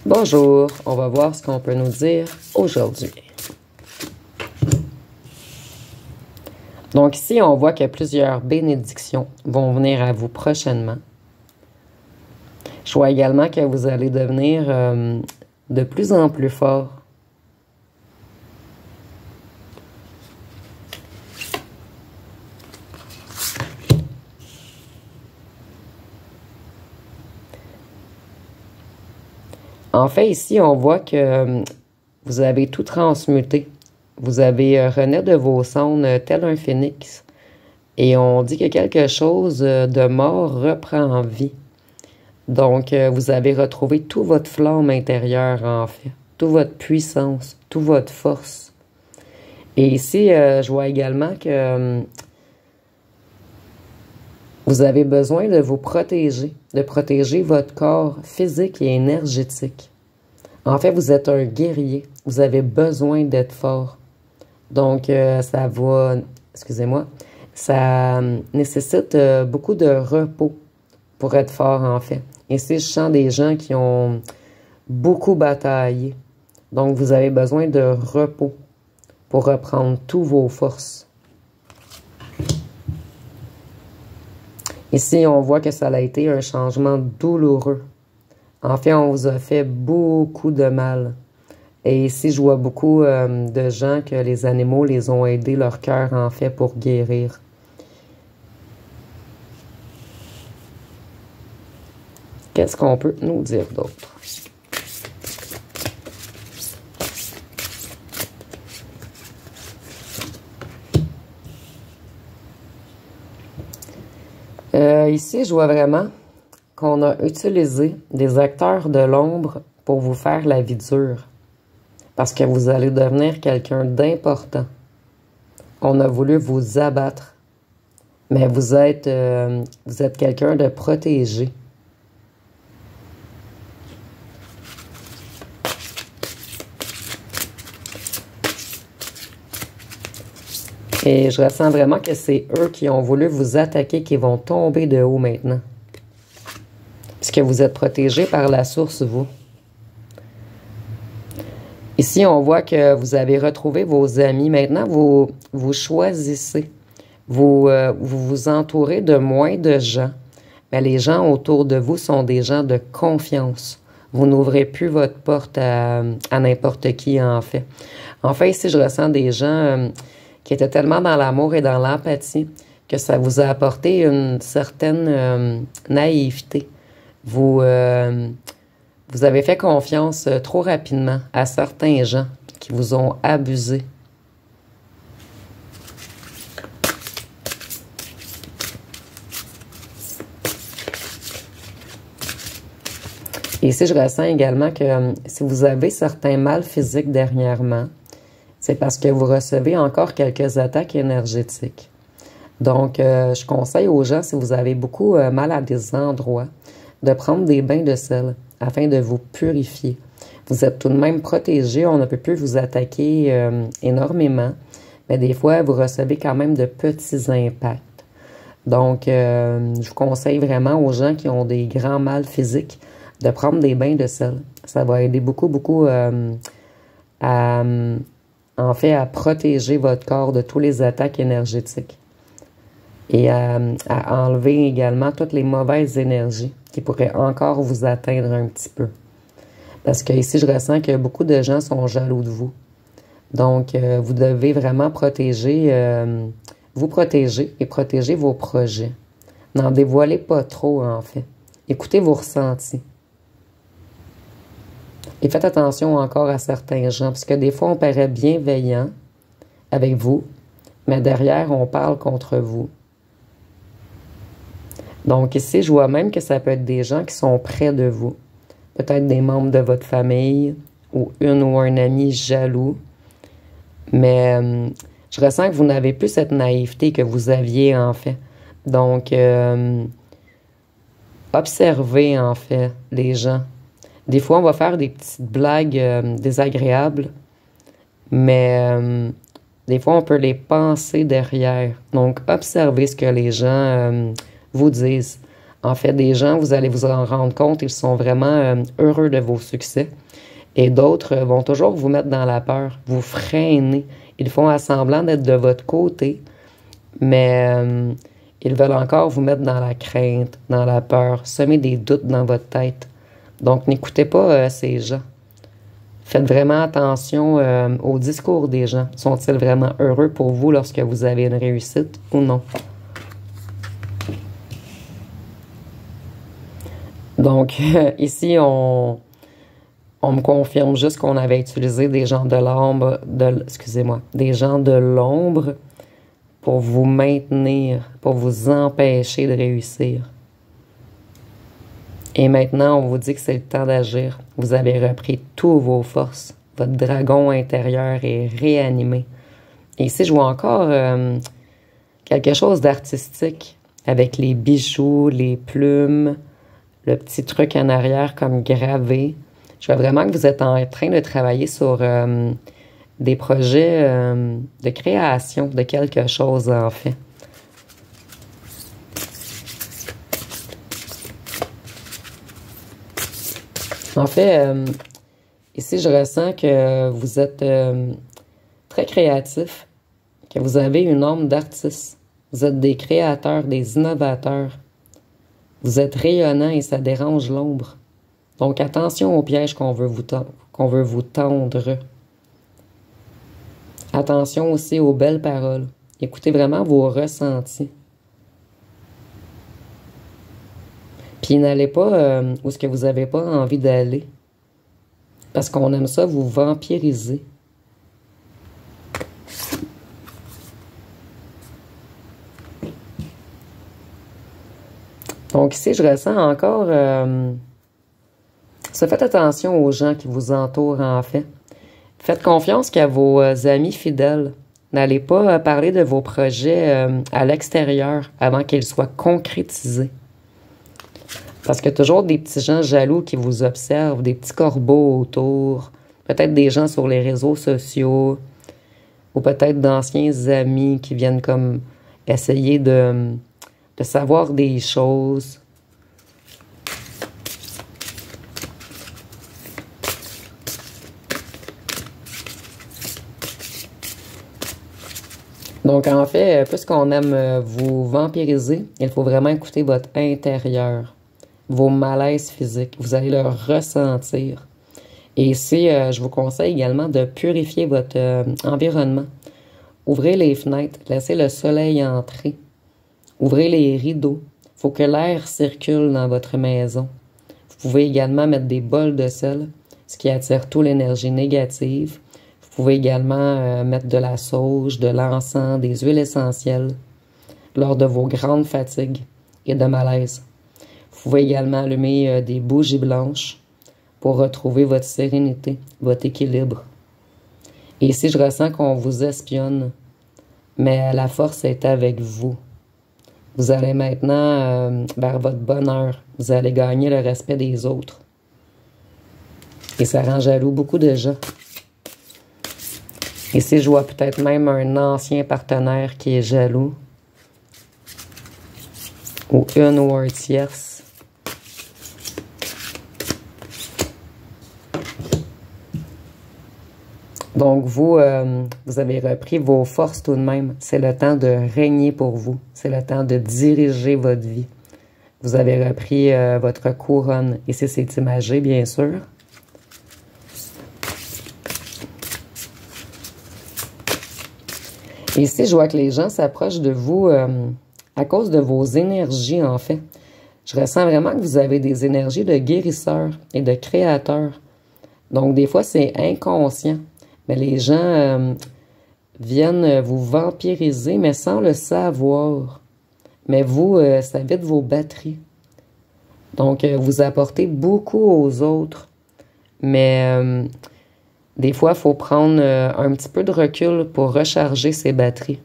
Bonjour, on va voir ce qu'on peut nous dire aujourd'hui. Donc ici, on voit que plusieurs bénédictions vont venir à vous prochainement. Je vois également que vous allez devenir de plus en plus fort. En fait, ici, on voit que vous avez tout transmuté. Vous avez renaît de vos cendres tel un phénix. Et on dit que quelque chose de mort reprend vie. Donc, vous avez retrouvé toute votre flamme intérieure, en fait. Toute votre puissance, toute votre force. Et ici, je vois également que vous avez besoin de vous protéger, de protéger votre corps physique et énergétique. En fait, vous êtes un guerrier. Vous avez besoin d'être fort. Donc, ça va, excusez-moi, ça nécessite beaucoup de repos pour être fort, en fait. Ici, je sens des gens qui ont beaucoup bataillé. Donc, vous avez besoin de repos pour reprendre toutes vos forces. Ici, on voit que ça a été un changement douloureux. En fait, on vous a fait beaucoup de mal. Et ici, je vois beaucoup de gens que les animaux les ont aidés, leur cœur, en fait, pour guérir. Qu'est-ce qu'on peut nous dire d'autre? Ici, je vois vraiment qu'on a utilisé des acteurs de l'ombre pour vous faire la vie dure. Parce que vous allez devenir quelqu'un d'important. On a voulu vous abattre. Mais vous êtes quelqu'un de protégé. Et je ressens vraiment que c'est eux qui ont voulu vous attaquer, qui vont tomber de haut maintenant. Puisque vous êtes protégé par la source, vous. Ici, on voit que vous avez retrouvé vos amis. Maintenant, vous choisissez. Vous vous entourez de moins de gens. Mais les gens autour de vous sont des gens de confiance. Vous n'ouvrez plus votre porte à n'importe qui, en fait. En fait, ici, je ressens des gens qui étaient tellement dans l'amour et dans l'empathie que ça vous a apporté une certaine naïveté. Vous avez fait confiance trop rapidement à certains gens qui vous ont abusé. Et ici, je ressens également que si vous avez certains mal physiques dernièrement, c'est parce que vous recevez encore quelques attaques énergétiques. Donc, je conseille aux gens, si vous avez beaucoup mal à des endroits, de prendre des bains de sel afin de vous purifier. Vous êtes tout de même protégé, on ne peut plus vous attaquer énormément, mais des fois, vous recevez quand même de petits impacts. Donc, je vous conseille vraiment aux gens qui ont des grands mal physiques de prendre des bains de sel. Ça va aider beaucoup en fait, à protéger votre corps de tous les attaques énergétiques. Et à enlever également toutes les mauvaises énergies qui pourraient encore vous atteindre un petit peu. Parce que ici, je ressens que beaucoup de gens sont jaloux de vous. Donc, vous devez vraiment vous protéger et protéger vos projets. N'en dévoilez pas trop, en fait. Écoutez vos ressentis. Et faites attention encore à certains gens, parce que des fois, on paraît bienveillant avec vous, mais derrière, on parle contre vous. Donc ici, je vois même que ça peut être des gens qui sont près de vous. Peut-être des membres de votre famille, ou une ou un ami jaloux. Mais je ressens que vous n'avez plus cette naïveté que vous aviez, en fait. Donc, observez, en fait, les gens. Des fois, on va faire des petites blagues désagréables, mais des fois, on peut les penser derrière. Donc, observez ce que les gens vous disent. En fait, des gens, vous allez vous en rendre compte, ils sont vraiment heureux de vos succès. Et d'autres vont toujours vous mettre dans la peur, vous freiner. Ils font semblant d'être de votre côté, mais ils veulent encore vous mettre dans la crainte, dans la peur, semer des doutes dans votre tête. Donc, n'écoutez pas ces gens. Faites vraiment attention au discours des gens. Sont-ils vraiment heureux pour vous lorsque vous avez une réussite ou non? Donc, ici, on me confirme juste qu'on avait utilisé des gens de l'ombre, excusez-moi, des gens de l'ombre pour vous maintenir, pour vous empêcher de réussir. Et maintenant, on vous dit que c'est le temps d'agir. Vous avez repris toutes vos forces. Votre dragon intérieur est réanimé. Et ici, je vois encore quelque chose d'artistique avec les bijoux, les plumes, le petit truc en arrière comme gravé. Je vois vraiment que vous êtes en train de travailler sur des projets de création de quelque chose, en fait. En fait, ici, je ressens que vous êtes très créatif, que vous avez une âme d'artiste. Vous êtes des créateurs, des innovateurs. Vous êtes rayonnant et ça dérange l'ombre. Donc, attention aux pièges qu'on veut vous tendre. Attention aussi aux belles paroles. Écoutez vraiment vos ressentis. Puis n'allez pas où ce que vous n'avez pas envie d'aller. Parce qu'on aime ça vous vampiriser. Donc ici, je ressens encore... faites attention aux gens qui vous entourent, en fait. Faites confiance qu'à vos amis fidèles. N'allez pas parler de vos projets à l'extérieur avant qu'ils soient concrétisés. Parce qu'il y a toujours des petits gens jaloux qui vous observent, des petits corbeaux autour, peut-être des gens sur les réseaux sociaux, ou peut-être d'anciens amis qui viennent comme essayer de savoir des choses. Donc, en fait, puisqu'on aime vous vampiriser, il faut vraiment écouter votre intérieur, vos malaises physiques. Vous allez le ressentir. Et ici, je vous conseille également de purifier votre environnement. Ouvrez les fenêtres, laissez le soleil entrer. Ouvrez les rideaux. Il faut que l'air circule dans votre maison. Vous pouvez également mettre des bols de sel, ce qui attire toute l'énergie négative. Vous pouvez également mettre de la sauge, de l'encens, des huiles essentielles lors de vos grandes fatigues et de malaise. Vous pouvez également allumer des bougies blanches pour retrouver votre sérénité, votre équilibre. Et ici, je ressens qu'on vous espionne, mais la force est avec vous. Vous allez maintenant vers votre bonheur. Vous allez gagner le respect des autres. Et ça rend jaloux beaucoup de gens. Ici, je vois peut-être même un ancien partenaire qui est jaloux. Ou une ou un tierce. Donc, vous avez repris vos forces tout de même. C'est le temps de régner pour vous. C'est le temps de diriger votre vie. Vous avez repris votre couronne. Ici, c'est imagé, bien sûr. Ici, je vois que les gens s'approchent de vous à cause de vos énergies, en fait. Je ressens vraiment que vous avez des énergies de guérisseur et de créateur. Donc, des fois, c'est inconscient. Mais les gens viennent vous vampiriser, mais sans le savoir. Mais vous, ça vide vos batteries. Donc, vous apportez beaucoup aux autres. Mais des fois, il faut prendre un petit peu de recul pour recharger ses batteries.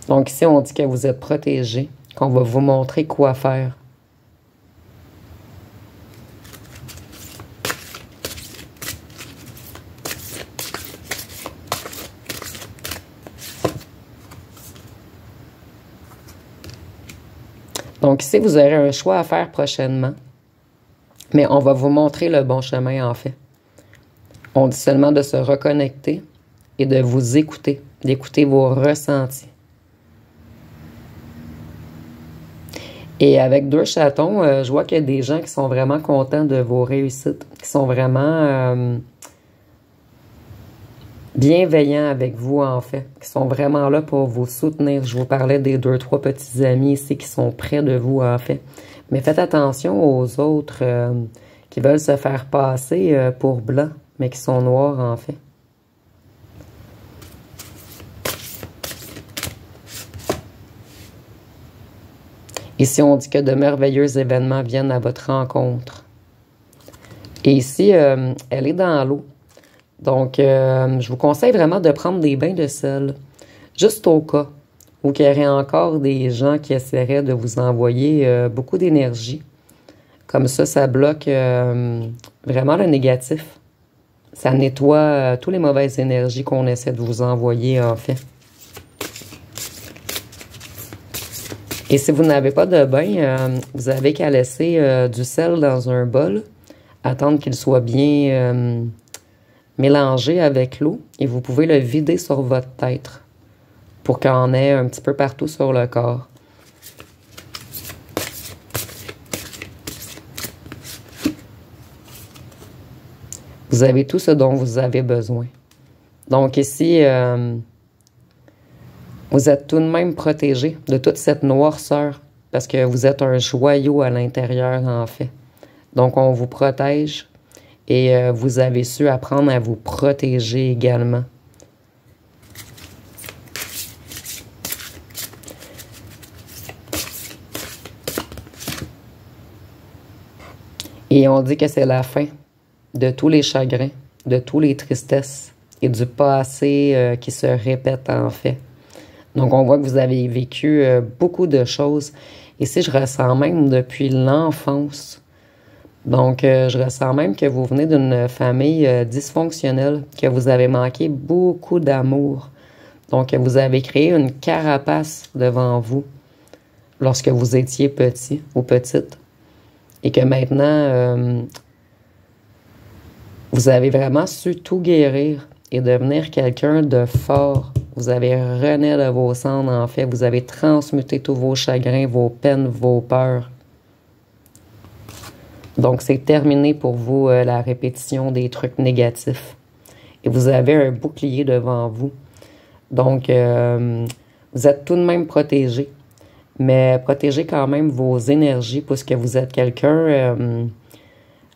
Donc ici, on dit que vous êtes protégé, qu'on va vous montrer quoi faire. Donc ici, vous aurez un choix à faire prochainement, mais on va vous montrer le bon chemin en fait. On dit seulement de se reconnecter et de vous écouter, d'écouter vos ressentis. Et avec 2 chatons, je vois qu'il y a des gens qui sont vraiment contents de vos réussites, qui sont vraiment bienveillants avec vous, en fait, qui sont vraiment là pour vous soutenir. Je vous parlais des 2-3 petits amis ici qui sont près de vous, en fait. Mais faites attention aux autres qui veulent se faire passer pour blancs, mais qui sont noirs, en fait. Ici, on dit que de merveilleux événements viennent à votre rencontre. Et ici, elle est dans l'eau. Donc, je vous conseille vraiment de prendre des bains de sel, juste au cas où il y aurait encore des gens qui essaieraient de vous envoyer beaucoup d'énergie. Comme ça bloque vraiment le négatif. Ça nettoie toutes les mauvaises énergies qu'on essaie de vous envoyer, en fait. Et si vous n'avez pas de bain, vous avez qu'à laisser du sel dans un bol, attendre qu'il soit bien mélangé avec l'eau et vous pouvez le vider sur votre tête pour qu'il en ait un petit peu partout sur le corps. Vous avez tout ce dont vous avez besoin. Donc ici, vous êtes tout de même protégé de toute cette noirceur parce que vous êtes un joyau à l'intérieur, en fait. Donc, on vous protège et vous avez su apprendre à vous protéger également. Et on dit que c'est la fin de tous les chagrins, de toutes les tristesses et du passé qui se répète, en fait. Donc, on voit que vous avez vécu beaucoup de choses. Ici, je ressens même depuis l'enfance. Donc, je ressens même que vous venez d'une famille dysfonctionnelle, que vous avez manqué beaucoup d'amour. Donc, vous avez créé une carapace devant vous lorsque vous étiez petit ou petite. Et que maintenant, vous avez vraiment su tout guérir et devenir quelqu'un de fort. Vous avez rené de vos cendres, en fait. Vous avez transmuté tous vos chagrins, vos peines, vos peurs. Donc, c'est terminé pour vous, la répétition des trucs négatifs. Et vous avez un bouclier devant vous. Donc, vous êtes tout de même protégé. Mais protégez quand même vos énergies, puisque vous êtes quelqu'un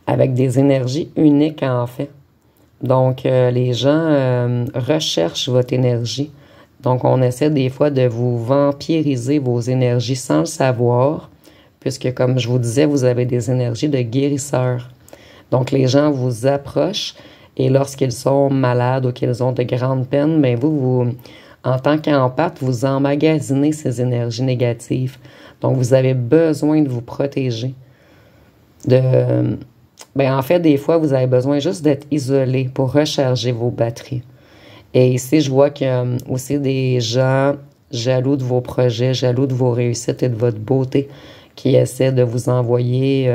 avec des énergies uniques, en fait. Donc, les gens recherchent votre énergie. Donc, on essaie des fois de vous vampiriser vos énergies sans le savoir, puisque, comme je vous disais, vous avez des énergies de guérisseur. Donc, les gens vous approchent et lorsqu'ils sont malades ou qu'ils ont de grandes peines, bien, vous en tant qu'empathe, vous emmagasinez ces énergies négatives. Donc, vous avez besoin de vous protéger. En fait, des fois, vous avez besoin juste d'être isolé pour recharger vos batteries. Et ici, je vois qu'il y a aussi des gens jaloux de vos projets, jaloux de vos réussites et de votre beauté qui essaient de vous envoyer...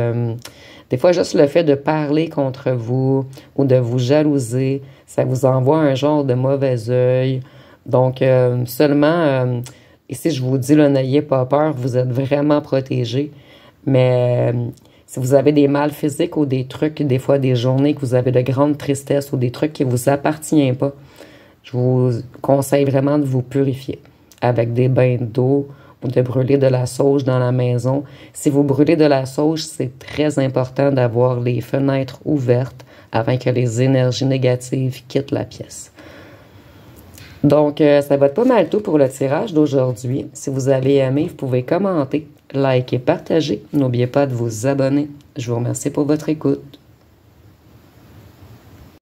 des fois, juste le fait de parler contre vous ou de vous jalouser, ça vous envoie un genre de mauvais œil. Donc, seulement, ici, je vous dis, n'ayez pas peur, vous êtes vraiment protégés. Mais si vous avez des mal physiques ou des trucs, des fois des journées que vous avez de grandes tristesses ou des trucs qui ne vous appartiennent pas, je vous conseille vraiment de vous purifier avec des bains d'eau ou de brûler de la sauge dans la maison. Si vous brûlez de la sauge, c'est très important d'avoir les fenêtres ouvertes afin que les énergies négatives quittent la pièce. Donc, ça va être pas mal tout pour le tirage d'aujourd'hui. Si vous avez aimé, vous pouvez commenter, liker, partager. N'oubliez pas de vous abonner. Je vous remercie pour votre écoute.